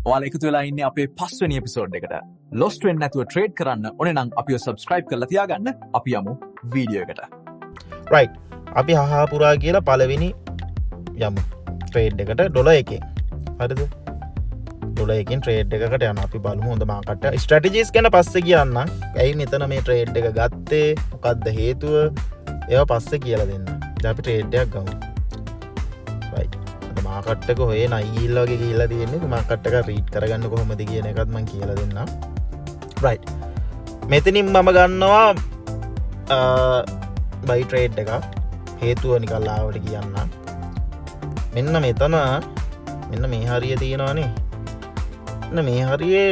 ඔයාලා එකතු වෙලා ඉන්නේ අපේ 5 වෙනි එපිසෝඩ් එකට. ලොස්ට් වෙන්නේ නැතුව ට්‍රේඩ් කරන්න ඕනේ නම් අපිව සබ්ස්ක්‍රයිබ් කරලා තියාගන්න. අපි යමු වීඩියෝ එකට. රයිට්. අපි හහාපුරා කියලා පළවෙනි යමු ට්‍රේඩ් එකට ඩොලර් එකෙන්. හරිද? ඩොලර් එකෙන් ට්‍රේඩ් එකකට යනවා. අපි බලමු හොඳ මාකට් එක. ස්ට්‍රැටජිස් ගැන පස්සේ කියන්නම්. ඇයි මෙතන මේ ට්‍රේඩ් එක ගත්තේ? මොකක්ද හේතුව? ඒවා පස්සේ කියලා දෙන්න. දැන් අපි ට්‍රේඩ් එකක් ගමු. රයිට්. මාකට් එක හොයේ නයිගිල්ල වගේ ගිහිල්ලා තියෙන්නේ. මාකට් එක රීඩ් කරගන්න කොහොමද කියන එකත් මම කියලා දෙන්නම්. රයිට්. මෙතනින් මම ගන්නවා බයි ට්‍රේඩ් එක. හේතුව නිකන් ලාවට කියන්න. මෙන්න මෙතන මෙන්න මේ හරිය තියෙනවානේ. මෙන්න මේ හරියේ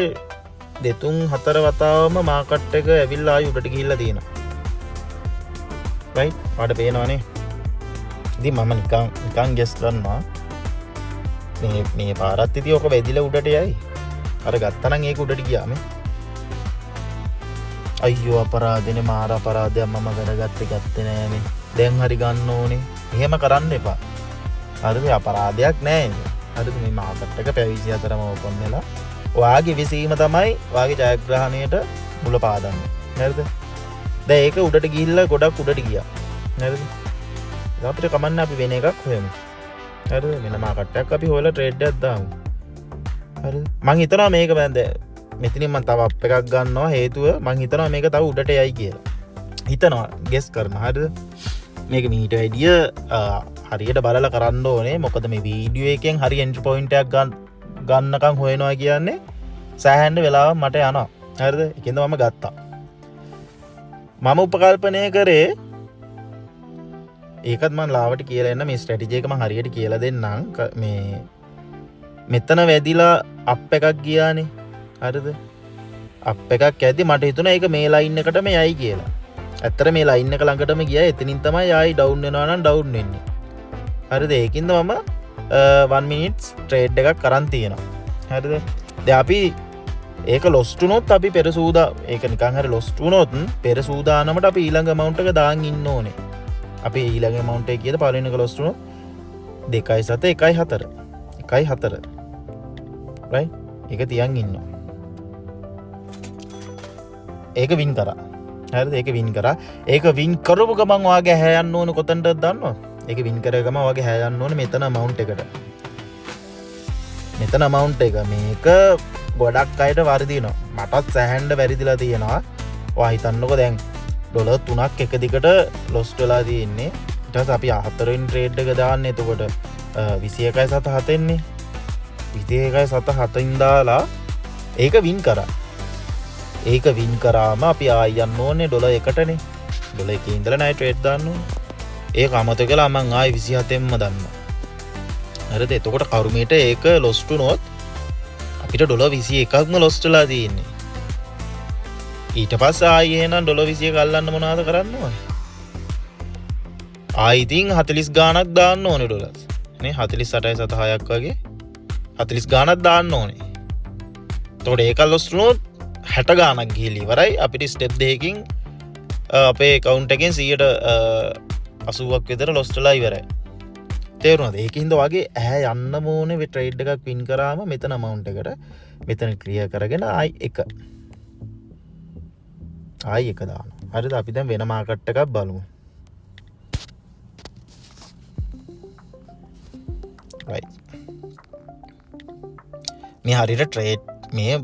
2-4 වතාවම මාකට් එක ඇවිල්ලා ආයි උඩට ගිහිල්ලා තියෙනවා. රයිට්. ඔයාලට පේනවනේ. ඉතින් මම නිකන් ගෙස් කරනවා මේ පාරත් ඉතින් ඔක වැදිලා උඩට යයි. අර ගත්තනම් ඒක උඩට ගියාම. අයියෝ අපරාධනේ මාර අපරාධයක් මම කරගත්තේ නෑනේ. දැන් හරි ගන්න ඕනේ. එහෙම කරන්න එපා. හරිද? අපරාධයක් නෑ. හරිද? මේ මාකට් එක පැවිසි 4ම ඕපන් වෙලා. ඔයාගේ විසීම තමයි ඔයාගේ ජයග්‍රහණයට මුල පාදන්නේ. හරිද? දැන් ඒක උඩට ගිහිල්ලා ගොඩක් උඩට ගියා. හරිද? අපිට කමන්න අපි වෙන එකක් හොයමු. හරිද? වෙන මාකට් එකක් අපි හොයලා ට්‍රේඩ් එකක් දාමු. හරිද? මං හිතනවා මේක බෑන්ද මෙතනින් මං තව අප් එකක් ගන්නවා. හේතුව මං හිතනවා මේක තව උඩට යයි කියලා. හිතනවා ගෙස් කරනවා. හරිද? මේක මීට වැඩිය හරියට බලලා කරන්න ඕනේ. මොකද මේ වීඩියෝ එකෙන් හරි එන්ට්‍රි පොයින්ට් එකක් ගන්නකම් හොයනවා කියන්නේ සෑහෙන වෙලාවක් මට යනවා. හරිද? ඒකෙන්ද මම ගත්තා. මම උපකල්පනය කරේ ඒකත් මම ලාවට කියලා එන්න මේ ස්ට්‍රැටජි එක මම හරියට කියලා දෙන්නම්. මේ මෙතන වැදිලා අප් එකක් ගියානේ. හරිද? අප් එකක් ඇද්දි මට හිතුණා ඒක මේ ලයින් එකටම යයි කියලා. ඇත්තට මේ ලයින් එක ළඟටම ගියා. එතනින් තමයි ආයි ඩවුන් වෙනවා නම් ඩවුන් වෙන්නේ. හරිද? ඒකින්ද මම 1 minutes ට්‍රේඩ් එකක් කරන් තියෙනවා. හරිද? දැන් අපි ඒක ලොස්ට් වුණොත් අපි පෙර සූදා ඒක නිකන් හරි ලොස්ට් වුණොත් පෙර සූදානමට අපි ඊළඟ amount එක දාන් ඉන්න ඕනේ. අපි ඊළඟ amount එක කීයද? පළවෙනි එක ලොස්ට් වුණොත් 2.7 1.4 1.4 right? ඒක තියන් ඉන්නවා. ඒක වින් කරා. හරිද? ඒක වින් කරා. ඒක වින් කරපු ගමන් ඔයාගේ හැ යන්න ඕනේ කොතනටද දන්නවද? ඒක වින් කරා ගමන් ඔයාගේ හැ යන්න ඕනේ මෙතන amount එකට. මෙතන amount එක මේක ගොඩක් අයට වර්ධිනවා. මටත් සෑහෙන්න වැරදිලා තියෙනවා. ඔයා හිතන්නකෝ දැන් ඩොලර් 3ක් එක දිගට ලොස්ට් වෙලා තියෙන්නේ. ඊට පස්සේ අපි 4 වෙනි ට්‍රේඩ් එක දාන්නේ. එතකොට 21.77 න්නේ. 21.77 දාලා ඒක වින් කරා. ඒක වින් කරාම අපි ආයි යන්න ඕනේ ඩොලර් 1ටනේ. ඩොලර් 1 ඉඳලා නයි ට්‍රේඩ් දාන්න ඕනේ. ඒක අමතක කළා මං ආයි 27න්ම දාන්නවා. හරිද? එතකොට කරුමේට ඒක ලොස්ට් වුණොත් අපිට ඩොලර් 21ක්ම ලොස්ට් වෙලා තියෙන්නේ. ඊට පස්සේ ආයි එහෙනම් ඩොලර් 21 අල්ලන්න මොනවද කරන්න ඕනේ? ආයි ඉතින් 40 ගාණක් දාන්න ඕනේ ඩොලර්. නේ 48.76ක් වගේ 40 ගාණක් දාන්න ඕනේ. එතකොට ඒක ලොස්ට් වුණොත් 60 ගාණක් ගිහිලි ඉවරයි. අපිට ස්ටෙප් දෙකකින් අපේ account එකෙන් 80ක් විතර ලොස්ට් වෙලා ඉවරයි. තේරුණාද? ඒකින්ද වගේ ඇහැ යන්න ඕනේ මේ ට්‍රේඩ් එකක් වින් කරාම මෙතන amount එකට මෙතන ක්ලියර් කරගෙන ආයි එක දානවා. හරිද? අපි දැන් වෙන මාකට් එකක් බලමු. right. මේ හරියට ට්‍රේඩ් මේ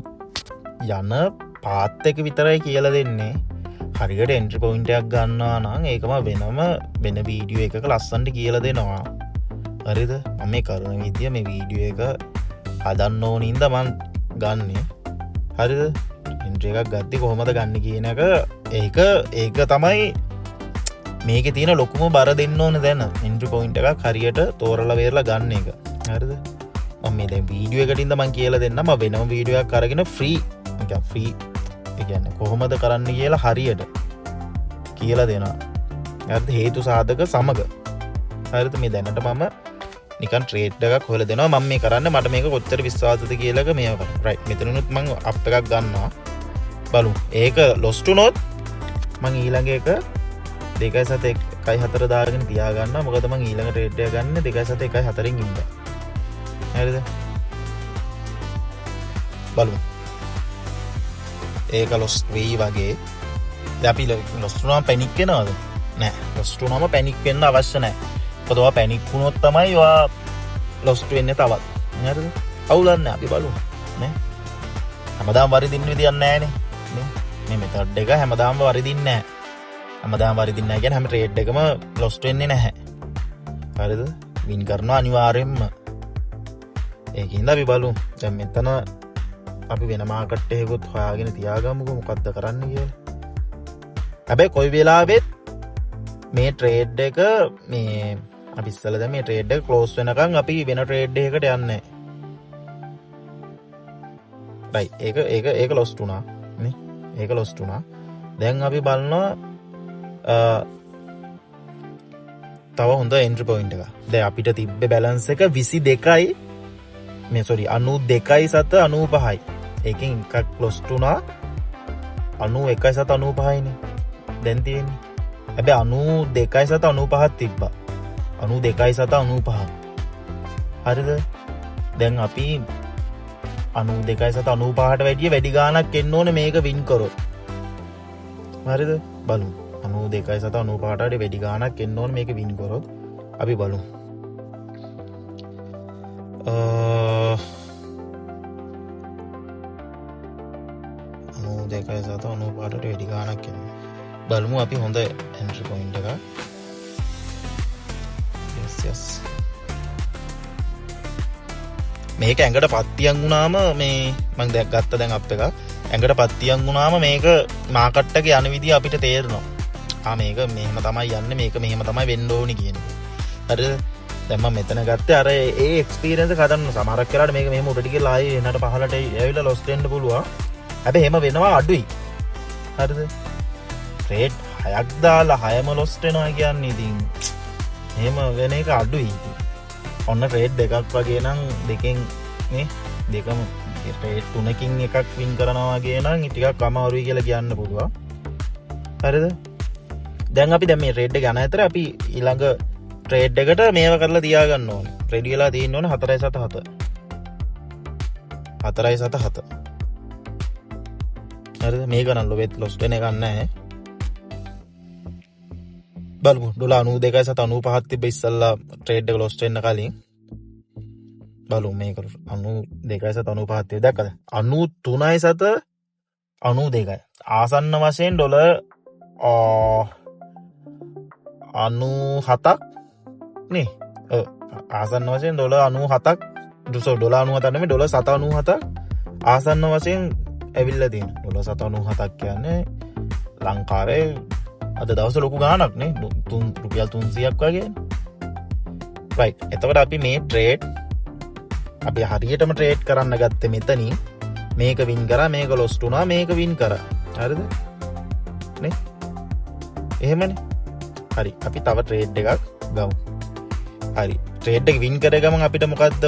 යන පාත් එක විතරයි කියලා දෙන්නේ. හරියට එන්ට්‍රි පොයින්ට් එකක් ගන්නවා නම් ඒකම වෙන වීඩියෝ එකක ලස්සනට කියලා දෙනවා. හරිද? මම මේ කරන විදිය මේ වීඩියෝ එක හදන්න ඕන ඉඳ මම ගන්නෙ. හරිද? එන්ට්‍රි එකක් ගත්තී කොහොමද ගන්න කියන එක ඒක තමයි මේකේ තියෙන ලොකුම බර දෙන්න ඕනේ දැන්. එන්ට්‍රි පොයින්ට් එකක් හරියට තෝරලා වේරලා ගන්න එක. හරිද? මම මේ දැන් වීඩියෝ එකට ඉඳ මම කියලා දෙන්නම්. මම වෙනම වීඩියෝ එකක් අරගෙන ෆ්‍රී ඒ කියන්නේ කොහොමද කරන්න කියලා හරියට කියලා දෙනවා. හරිද? හේතු සාධක සමග. හරිද? මේ දැනට මම නිකන් ට්‍රේඩ් එකක් හොයලා දෙනවා. මම මේ කරන්නේ මට මේක කොච්චර විශ්වාසද කියලා එක මේව කරා. රයිට්. මෙතනනුත් මම අප් එකක් ගන්නවා. බලමු. ඒක ලොස්ට් වුණොත් මම ඊළඟ එක 2.7 1.4 දාගෙන තියා ගන්නවා. මොකද මම ඊළඟ ට්‍රේඩ් එක ගන්න 2.7 1.4 ඉඳලා. හරිද? බලමු. ඒක ලොස්ට් වෙයි වගේ. දැන් අපි ලොස්ට් වුණාම පැනික් වෙනවද? නෑ. ලොස්ට් වුණාම පැනික් වෙන්න අවශ්‍ය නෑ. මොකද ඔයා පැනික් වුණොත් තමයි ඔයා ලොස්ට් වෙන්නේ තවත්. හරිද? අවුලක් නෑ අපි බලමු. නේ? හැමදාම වරිදින්න විදියක් නෑනේ. නේ? මේ මෙතඩ් එක හැමදාම වරිදින්නේ නෑ. හැමදාම වරිදින්නේ නෑ කියන්නේ හැම ට්‍රේඩ් එකම ලොස්ට් වෙන්නේ නැහැ. හරිද? වින් කරනවා අනිවාර්යෙන්ම. ඒකින්ද අපි බලමු. දැන් මෙතන අපි වෙන මාකට් එකකුත් හොයාගෙන තියාගමුකෝ මොකද්ද කරන්න කියලා. හැබැයි කොයි වෙලාවෙත් මේ ට්‍රේඩ් එක මේ අපි ඉස්සෙල්ලා දැන් මේ ට්‍රේඩ් එක ක්ලෝස් වෙනකන් අපි වෙන ට්‍රේඩ් එකකට යන්නේ නැහැ. ඒක ලොස්ට් වුණා නේ. ඒක ලොස්ට් වුණා. දැන් අපි බලනවා තව හොඳ එන්ට්‍රි පොයින්ට් එකක්. දැන් අපිට තිබ්බේ බැලන්ස් එක 22යි මේ 92යි සත 95යි. ඒකෙන් එකක් ලොස්ට් වුණා 91යි සත 95යිනේ. දැන් තියෙන්නේ. හැබැයි 92යි සත 95ක් තිබ්බා. 92යි සත 95. හරිද? දැන් අපි 92යි සත 95ට වැඩිය වැඩි ගාණක් එන්න ඕනේ මේක වින් කරොත්. හරිද? බලමු. 92යි සත 95ට වැඩි ගාණක් එන්න ඕනේ මේක වින් කරොත්. අපි බලමු. 92යි සත 95ට වැඩි ගාණක් එන්න. බලමු අපි හොඳ එන්ට්‍රි පොයින්ට් එකක්. yes. මේක ඇඟට පත්තියන් වුණාම මේ මම දැන් ගත්ත දැන් අප් එක ඇඟට පත්තියන් වුණාම මේක මාකට් එක යන විදිය අපිට තේරෙනවා. මේක මෙහෙම තමයි යන්නේ මේක මෙහෙම තමයි වෙන්න ඕනි කියන්නේ. හරිද? දැන් මම මෙතන ගත්තේ අර ඒ එක්ස්පීරියන්ස් එක හදන්න සමහරක් වෙලාවට මේක මෙහෙම උඩට ගිහලා ආයේ එනට පහලට ඇවිල්ලා ලොස් වෙන්න පුළුවන්. හැබැයි එහෙම වෙනවා අඩුයි. හරිද? ට්‍රේඩ් 6ක් දාලා 6ම ලොස් වෙනවා කියන්නේ ඉතින් එහෙම වෙන එක අඩුයි. ඔන්න ට්‍රේඩ් දෙකක් වගේ නම් දෙකෙන් නේ දෙකම ට්‍රේඩ් තුනකින් එකක් වින් කරනවා වගේ නම් ටිකක් අමාරුයි කියලා කියන්න පුළුවන්. හරිද? දැන් අපි දැන් මේ ට්‍රේඩ් එක යන අතර අපි ඊළඟ ට්‍රේඩ් එකට මේව කරලා තියාගන්න ඕනේ. රෙඩි වෙලා තියෙන්න ඕනේ 4.7. 4.7. හරිද? මේක නම් ලොවෙත් ලොස් වෙන එකක් නැහැ. බලමු ඩොලර් 92.95ක් තිබ්බ ඉස්සල්ලා ට්‍රේඩ් එක ලොස් වෙන්න කලින්. බලමු මේක 92.95ක් තිබ්බ දැක්කද? 93.92. ආසන්න වශයෙන් ඩොලර් 97ක් නේ. ඔව් ආසන්න වශයෙන් ඩොලර් 97ක් ඩොලර් 97 නෙමෙයි ඩොලර් 797ක් ආසන්න වශයෙන් ඇවිල්ලා තියෙනවා. ඩොලර් 797ක් කියන්නේ ලංකාවේ අද දවස ලොකු ගාණක් නේ. රුපියල් 300ක් වගේ. රයිට්. එතකොට අපි මේ ට්‍රේඩ් අපි හරියටම ට්‍රේඩ් කරන්න ගත්තේ මෙතනින්. මේක වින් කරා මේක ලොස් වුණා මේක වින් කරා. හරිද? නේ? එහෙමනේ. හරි. අපි තව ට්‍රේඩ් එකක් ගමු. හරි. ට්‍රේඩ් එක වින් කරේ ගමන් අපිට මොකද්ද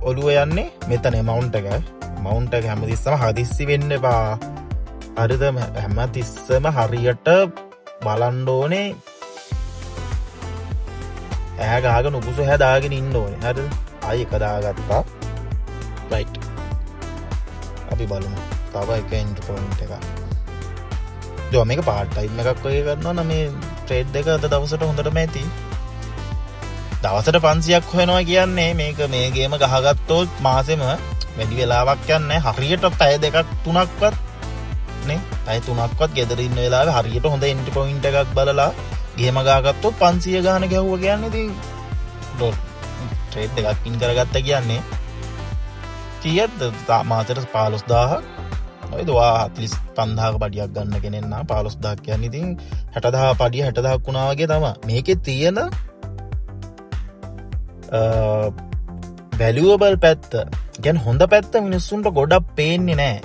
ඔළුව යන්නේ? මෙතන amount එක. amount එක හැමතිස්සම හදිස්සි වෙන්න එපා. හරිද? හැමතිස්සම හරියට බලන්න ඕනේ. ඇහැ ගහගෙන උකුස හැදාගෙන ඉන්න ඕනේ. හරිද? ආයි එක දාගත්තා. රයිට්. අපි බලමු. තව එක එන්ට්‍රි පොයින්ට් එකක්. ජෝ මේක පාර්ට් ටයිම් එකක් වගේ කරනවා නම් මේ ට්‍රේඩ් එක අද දවසට හොඳටම ඇති. දවසට 500ක් හොයනවා කියන්නේ මේක මේ ගේම ගහගත්තොත් මාසෙම වැඩි වෙලාවක් යන්නේ හරියට පැය දෙකක් තුනක්වත් නේ පැය තුනක්වත් ගෙදර ඉන්න වෙලාවේ හරියට හොඳ එන්ට්‍රි පොයින්ට් එකක් බලලා ගේම ගහගත්තොත් 500 ගාන ගැහුවා කියන්නේ ඉතින් ට්‍රේඩ් එකක් පින් කරගත්ත කියන්නේ කීයද මාසෙට 15000ක් ඔයද වා 45000ක පඩියක් ගන්න කෙනෙක් නම් 15000ක් කියන්නේ ඉතින් 60000 පඩිය 60000ක් වුණා වගේ තමයි මේකේ තියෙන වැලියබල් පැත්ත කියන්නේ හොඳ පැත්ත මිනිස්සුන්ට ගොඩක් පේන්නේ නැහැ.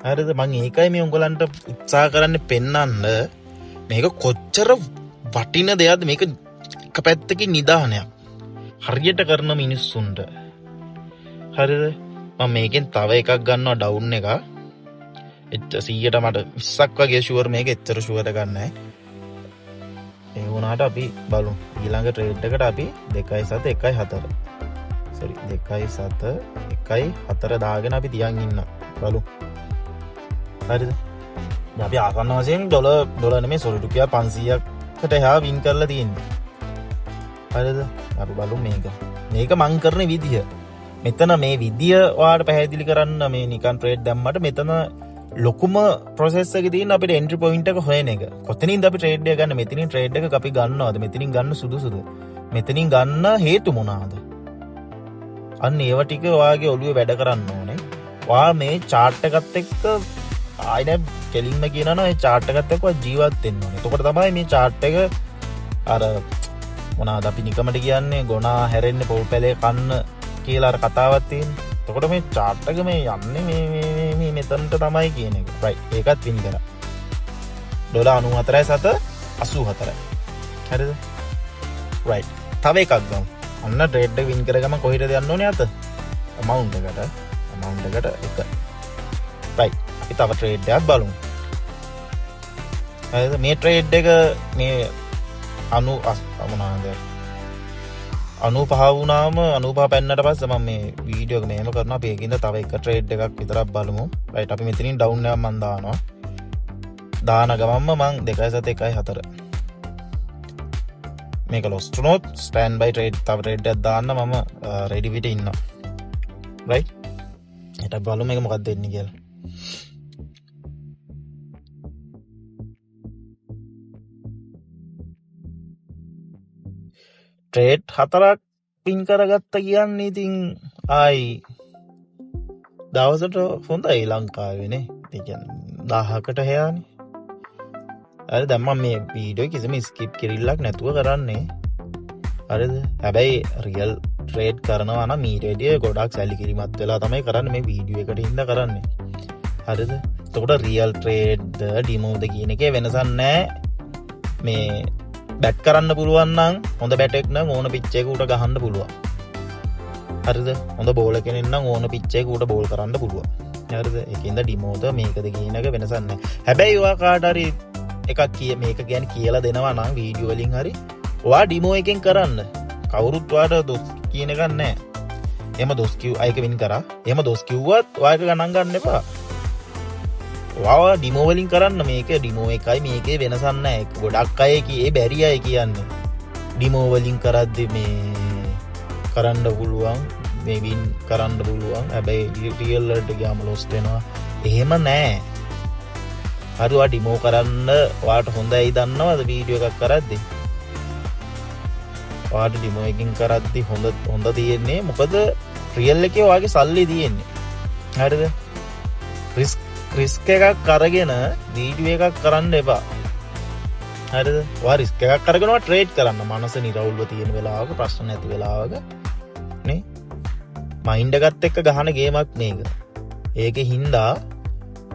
හරිද? මම ඒකයි මේ උඹලන්ට උත්සාහ කරන්නේ පෙන්වන්න මේක කොච්චර වටින දෙයක්ද මේක එක පැත්තකින් නිදානයක්. හරියට කරන මිනිස්සුන්ට. හරිද? මම මේකෙන් තව එකක් ගන්නවා ඩවුන් එක. 100ට මට 20ක් වගේ ෂුවර් මේක එච්චර ෂුවර් එකක් නැහැ. ඒ වුණාට අපි බලමු. ඊළඟ ට්‍රේඩ් එකට අපි 2.7 1.4. sorry 2.7 1.4 දාගෙන අපි තියන් ඉන්න බලු හරිද අපි ආසන්න වශයෙන් ඩොලර් නෙමෙයි සොරි රුපියල් 500කට එහා වින් කරලා තියෙන්නේ හරිද අපි බලමු මේක මං කරන විදිය මෙතන මේ විදිය ඔයාලට පැහැදිලි කරන්න මේ නිකන් ට්‍රේඩ් දැම්මට මෙතන ලොකුම ප්‍රොසෙස් එකේ තියෙන අපිට එන්ට්‍රි පොයින්ට් එක හොයන එක. කොතනින්ද අපි ට්‍රේඩ් එක ගන්න? මෙතනින් ට්‍රේඩ් එක අපි ගන්නවද? මෙතනින් ගන්න සුදුසුද? මෙතනින් ගන්න හේතු මොනවාද? අන්න ඒව ටික ඔයාගේ ඔළුවේ වැඩ කරන්න ඕනේ. ඔයා මේ chart එකත් එක්ක ආයෙ කෙලින්ම කියනවා මේ chart එකත් එක්ක ජීවත් වෙන්න ඕනේ. එතකොට තමයි මේ chart එක අර මොනවාද අපි නිකමට කියන්නේ ගොනා හැරෙන්නේ පොල් පැලේ කන්න කියලා අර කතාවක් තියෙන්නේ. එතකොට මේ chart එක මේ යන්නේ මේ මෙතනට තමයි කියන එක. right. ඒකත් වින් කරා. $94.84. හරිද? right. තව එකක් ගමු. අන්න ට්‍රේඩ් එක වින් කරගම කොහෙද යන්න ඕනේ අත? amount එකට එක. right. අපි තව ට්‍රේඩ් එකක් බලමු. හරිද? මේ ට්‍රේඩ් එක මේ 95 වුණාම 95 පෙන්නට පස්සේ මම මේ වීඩියෝ එක මෙහෙම කරනවා. අපි ඒකින්ද තව එක ට්‍රේඩ් එකක් විතරක් බලමු. right අපි මෙතනින් ඩවුන් එකක් මම දානවා. දාන ගමන්ම මම 2.1.4 මේක ලොස් වුණොත් ස්ටෑන්ඩ් බයි ට්‍රේඩ් තව ට්‍රේඩ් එකක් දාන්න මම රෙඩි පිට ඉන්නවා. right ඊට බලමු මේක මොකක්ද වෙන්නේ කියලා. ට්‍රේඩ් 4ක් පින් කරගත්ත කියන්නේ ඉතින් ආයි දවසට හොඳයි ලංකාවේනේ. ඒ කියන්නේ 1000කට හැයානේ. හරි දැන් මම මේ වීඩියෝ කිසිම ස්කිප් කිරිල්ලක් නැතුව කරන්නේ. හරිද? හැබැයි රියල් ට්‍රේඩ් කරනවා නම් ඊට වැඩිය ගොඩක් සැලකිලිමත් වෙලා තමයි කරන්නේ මේ වීඩියෝ එකට ඉඳලා කරන්නේ. හරිද? එතකොට රියල් ට්‍රේඩ් ඩිමෝද කියන එකේ වෙනසක් නැහැ. මේ බැට් කරන්න පුළුවන් නම් හොඳ බැටෙක් නම් ඕන පිච් එක උඩ ගහන්න පුළුවන්. හරිද? හොඳ බෝලර් කෙනෙක් නම් ඕන පිච් එක උඩ බෝල් කරන්න පුළුවන්. හරිද? ඒකින්ද ඩිමෝද මේකද කියන එක වෙනසක් නැහැ. හැබැයි ඔයා කාට හරි එකක් මේක කියන්නේ කියලා දෙනවා නම් වීඩියෝ වලින් හරි ඔයා ඩිමෝ එකෙන් කරන්න. කවුරුත් ඔයාට දොස් කියන එකක් නැහැ. එහෙම දොස් කිව් අයක වින් කරා. එහෙම දොස් කිව්වත් ඔයාට ගණන් ගන්න එපා. ඔයා ඩිමෝ වලින් කරන්න මේක ඩිමෝ එකයි මේකේ වෙනසක් නැහැ. ගොඩක් අය කියේ බැරි අය කියන්නේ ඩිමෝ වලින් කරද්දි මේ කරන්න පුළුවන් මේ වින් කරන්න පුළුවන්. හැබැයි රියල් වලට ගියාම ලොස් වෙනවා. එහෙම නැහැ. හරි ඔයා ඩිමෝ කරන්න ඔයාට හොඳයි දන්නවද වීඩියෝ එකක් කරද්දි? ඔයාට ඩිමෝ එකකින් කරද්දි හොඳ තියෙන්නේ මොකද රියල් එකේ ඔයාගේ සල්ලි තියෙන්නේ. හරිද? රිස්ක් එකක් අරගෙන වීඩියෝ එකක් කරන්න එපා. හරිද? ඔයා රිස්ක් එකක් අරගෙන ඔයා ට්‍රේඩ් කරන්න. මනස නිරවුල්ව තියෙන වෙලාවක ප්‍රශ්න නැති වෙලාවක නේ මයින්ඩ් එකත් එක්ක ගහන ගේමක් මේක. ඒකේ හින්දා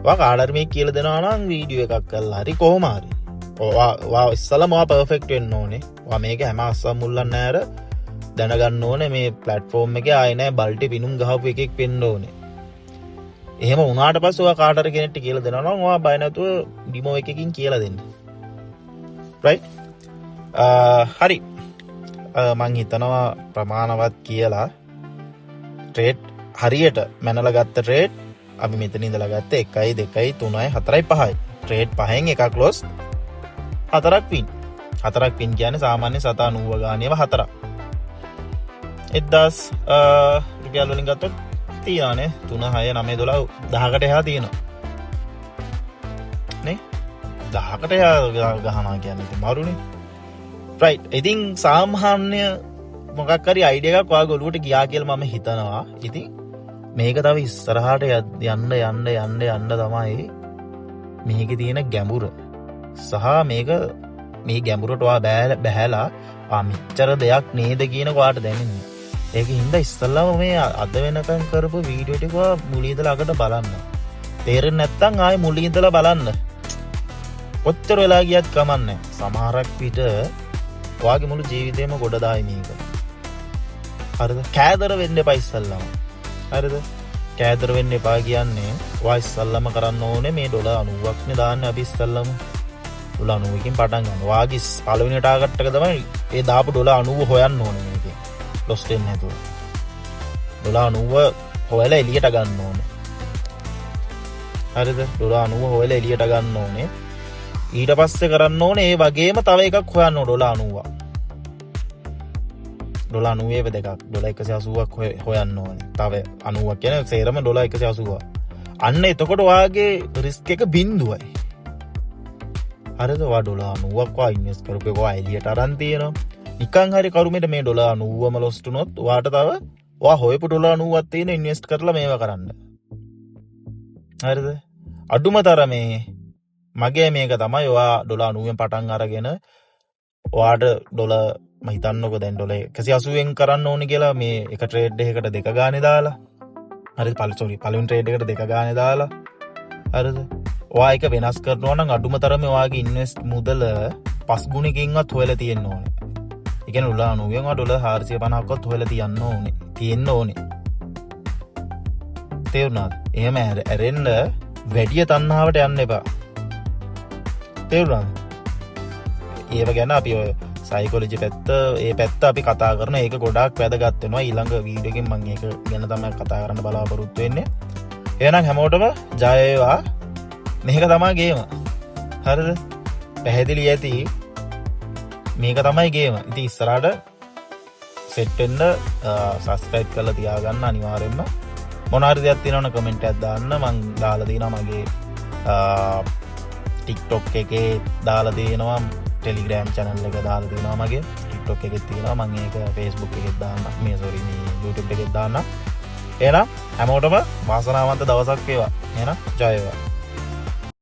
ඔයා කාඩර් මේක කියලා දෙනවා නම් වීඩියෝ එකක් කරලා හරි කොහොම හරි. ඔයා ඉස්සලම ඔයා පර්ෆෙක්ට් වෙන්න ඕනේ. ඔයා මේක හැම අස්සම් මුල්ලන් නැර දැනගන්න ඕනේ මේ ප්ලැට්ෆෝම් එකේ ආයේ නැහැ බල්ටි පිනුම් ගහපු එකෙක් වෙන්න ඕනේ. එහෙම වුණාට පස්සේ ඔයා කාටර කෙනෙක්ට කියලා දෙනවා නම් ඔයා බය නැතුව ඩිමෝ එකකින් කියලා දෙන්න. right? හරි. මං හිතනවා ප්‍රමාණවත් කියලා ට්‍රේඩ් හරියට මැනලා ගත්ත ට්‍රේඩ් අපි මෙතන ඉඳලා ගත්ත 1 2 3 4 5යි. ට්‍රේඩ් 5න් එකක් ලොස් 4ක් වින්. 4ක් වින් කියන්නේ සාමාන්‍ය 790 ගානේව 4ක්. 1000 රුපියල් වලින් ගත්තොත් තියානේ 3 6 9 12 10කට එහා තියෙනවා නේ 10කට එහා ගහනවා කියන්නේ ඉතින් මාරුනේ. right. ඉතින් සාමාන්‍ය මොකක් හරි අයිඩියා එකක් ඔයාගේ ඔළුවට ගියා කියලා මම හිතනවා. ඉතින් මේක තව ඉස්සරහට යන්න තමයි මේකේ තියෙන ගැඹුර සහ මේ ගැඹුරට ඔයා බැහැලා මෙච්චර දෙයක් නේද කියන ඔයාට දැනෙන්නේ. ඒකින් හින්දා ඉස්සල්ලාම මේ අද වෙනකන් කරපු වීඩියෝ ටික මුලින් ඉඳලා අගට බලන්න. තේරෙන්නේ නැත්නම් ආයේ මුලින් ඉඳලා බලන්න. ඔච්චර වෙලා ගියත් කමන්නේ. සමහරක් විට ඔයාගේ මුළු ජීවිතේම ගොඩ දායි මේක. හරිද? කෑදර වෙන්න එපා ඉස්සල්ලාම. හරිද? කෑදර වෙන්න එපා කියන්නේ ඔයා ඉස්සල්ලාම කරන්න ඕනේ මේ $90ක් නේ දාන්නේ අපි ඉස්සල්ලාම. $90කින් පටන් ගන්න. ඔයාගේ පළවෙනි ටාගට් එක තමයි ඒ දාපු $90 හොයන්න ඕනේ මේකේ. ලොස් වෙන්නේ නැතුව. $90 හොයලා එලියට ගන්න ඕන. හරිද? $90 හොයලා එලියට ගන්න ඕනේ. ඊට පස්සේ කරන්න ඕනේ ඒ වගේම තව එකක් හොයන්න ඕන $90. $90 දෙකක් $180ක් හොයන්න ඕනේ. තව 90ක් කියන්නේ සේරම $180. අන්න එතකොට ඔයාගේ රිස්ක් එක බිඳුවයි. හරිද? ඔයා $90ක් වා ඉන්වෙස්ට් කරපු එක ඔයා එලියට අරන් තියෙනවා. නිකන් හරි කරුමෙට මේ $90ම ලොස්ට් වුණොත් ඔයාට තව ඔයා හොයපු $90ක් තියෙන ඉන්වෙස්ට් කරලා මේවා කරන්න. හරිද? අඩුම තරමේ මගේ මේක තමයි ඔයා $90න් පටන් අරගෙන ඔයාට මම හිතන්නකෝ දැන් $180න් කරන්න ඕනේ කියලා මේ එක ට්‍රේඩ් එකකට 2 ගානේ දාලා. හරිද? පළවෙනි ට්‍රේඩ් එකට 2 ගානේ දාලා. හරිද? ඔයා එක වෙනස් කරනවා නම් අඩුම තරමේ ඔයාගේ ඉන්වෙස්ට් මුදල 5 ගුණකින්වත් හොයලා තියෙන්න ඕනේ. ඒ කියන්නේ $90න් $450ක්වත් හොයලා තියෙන්න ඕනේ. තේරුණාද? එහෙම ඇරෙන්න වැඩි තණ්හාවට යන්න එපා. තේරුණාද? ඒව ගැන අපි ඔය සයිකොලොජි පැත්ත අපි කතා කරන ඒක ගොඩාක් වැදගත් වෙනවා. ඊළඟ වීඩියෝ එකෙන් මම ඒක ගැන තමයි කතා කරන්න බලාපොරොත්තු වෙන්නේ. එහෙනම් හැමෝටම ජය වේවා. මේක තමයි ගේම. හරිද? පැහැදිලි ඇති. මේක තමයි ගේම. ඉතින් ඉස්සරහට සෙට් වෙන්න සබ්ස්ක්‍රයිබ් කරලා තියාගන්න අනිවාර්යෙන්ම. මොන හරි දෙයක් තියෙනවනම් කමෙන්ට් එකක් දාන්න. මම දාලා දෙනවා මගේ TikTok එකේ දාලා දෙනවා. Telegram channel එක දාලා දෙනවා මගේ. TikTok එකෙත් තියෙනවා. මම ඒක Facebook එකෙත් දාන්න. මේ YouTube එකෙත් දාන්න. එහෙනම් හැමෝටම වාසනාවන්ත දවසක් වේවා. එහෙනම් ජය වේවා.